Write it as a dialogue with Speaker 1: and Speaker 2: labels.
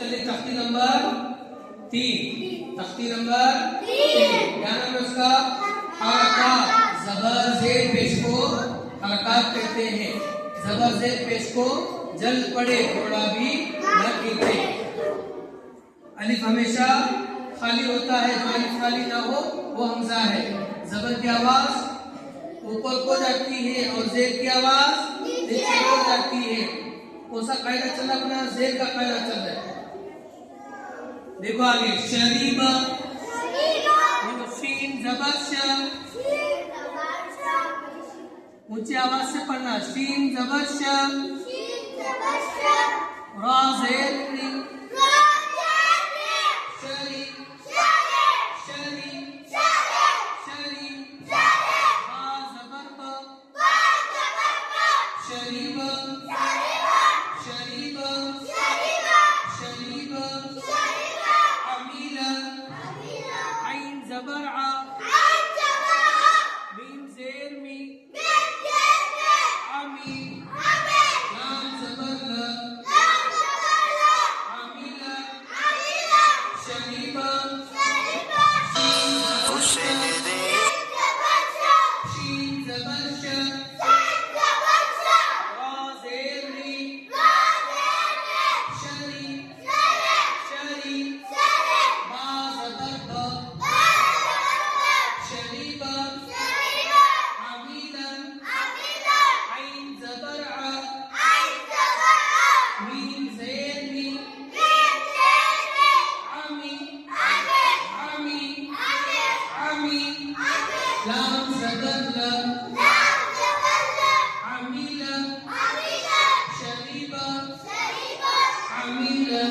Speaker 1: चलिए तख्ती नंबर 3, तख्ती नंबर 3 क्या नाम है उसका? हरकत। जबर जेर पेश को हरकत कहते हैं। जबर जेर पेश को जल पड़े थोड़ा भी न कीते। अलिफ हमेशा खाली होता है, जो अलिफ खाली ना हो वो हमजा है। जबर की आवाज ऊपर को जाती है और जेर की आवाज नीचे को जाती है। कौन सा कायदा चल रहा है अपना? जेर का कायदा चल रहा है। देखो आगे शरीबा, शीन जबर श, ऊंची आवाज से पढ़ना। शीन जबर श, रा जेर री, शरी शरी शरी, बा जबर ब, शरीबा शरीबा शरीबा, अमीला आइन जबर आ, मीम जेर मी, आमी लाम जबर ल, अमीला शरीबा शीन जबर श, रा जेर री, शरी शरी, बा जबर ब, शरीबा अमीला आइन जबर आ, मीम जेर मी, आमी आमी आमी, लाम जबर ल, अमीला शरीबा अमीला